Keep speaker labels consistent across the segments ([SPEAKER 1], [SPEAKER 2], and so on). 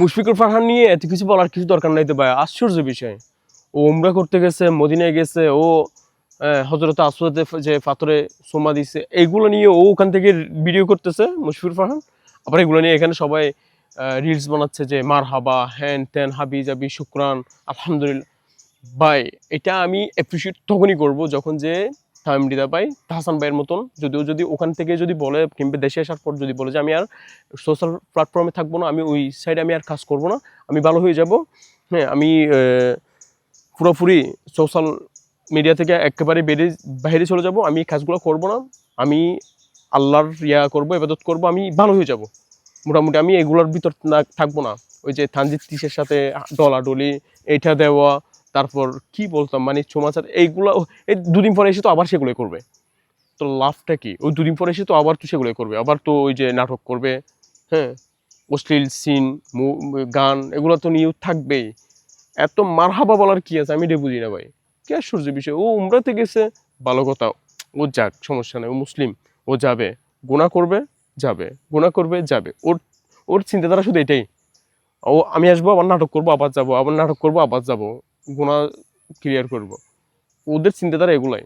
[SPEAKER 1] মুশফিকুর ফারহান নিয়ে এত কিছু বলার কিছু দরকার নাই তো ভাই, আশ্চর্য বিষয়। ও উমরা করতে গেছে, মদিনায় গেছে, ও হযরত আসওয়াদে যে পাথরে চুমা দিছে, এইগুলো নিয়ে ও ওখান থেকে ভিডিও করতেছে মুশফিকুর ফারহান। আবার এগুলো নিয়ে এখানে সবাই রিলস বানাচ্ছে যে মারহাবা, হ্যান ত্যান, হাবি জাবি, শুকরান, আলহামদুলিল্লাহ। ভাই, এটা আমি অ্যাপ্রিসিয়েট তখনই করব যখন যে তামিম রিদা ভাই, তাহসান ভাইয়ের মতন যদি ওখান থেকে যদি বলে, কিংবা দেশে আসার পর যদি বলে যে আমি আর সোশ্যাল প্ল্যাটফর্মে থাকবো না, আমি ওই সাইডে আমি আর কাজ করব না, আমি ভালো হয়ে যাব, হ্যাঁ, আমি পুরোপুরি সোশ্যাল মিডিয়া থেকে একেবারে বাইরে চলে যাব, আমি এই কাজগুলো করব না, আমি আল্লাহর করব, ইবাদত করব, আমি ভালো হয়ে যাব মোটামুটি, আমি এগুলোর ভিতর না থাকবো না। ওই যে তানজিদ তিসের সাথে ডলাডলি, এটা দেওয়া, তারপর কি বলতাম মানে চুমাচার, এইগুলো এই দুদিন পরে এসে তো আবার সেগুলো করবে, তো লাভটা কি? ওই দুদিন পরে এসে তো আবার তো সেগুলো করবে, আবার তো ওই যে নাটক করবে, হ্যাঁ, অশ্লীল সিন, গান, এগুলো তো নিয়েও থাকবেই। এত মারহাবা বলার কি আছে, আমি এটা বুঝি না ভাই। কি আশ্চর্য বিষয়, ও উমরাতে গেছে, ভালো কথা, ও যাক, সমস্যা নেই, ও মুসলিম, ও যাবে, গুনাহ করবে, যাবে, গুনাহ করবে, যাবে, ওর ওর চিন্তাধারা শুধু এটাই। ও আমি আসবো, আবার নাটক করবো, আবার যাবো, আবার নাটক করবো, আবার যাবো, গুনাহ ক্লিয়ার করবো। ওদের চিন্তাধারা এগুলাই।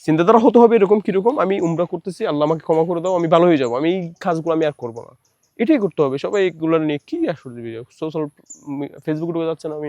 [SPEAKER 1] চিন্তাধারা হতে হবে এরকম, কিরকম, আমি উমরা করতেছি, আল্লাহ আমাকে ক্ষমা করে দাও, আমি ভালো হয়ে যাবো, আমি এই কাজগুলো আমি আর করবো না, এটাই করতে হবে। সবাই এগুলো নিয়ে কি আসলে সোশ্যাল ফেসবুকে ঢুকে যাচ্ছে না আমি।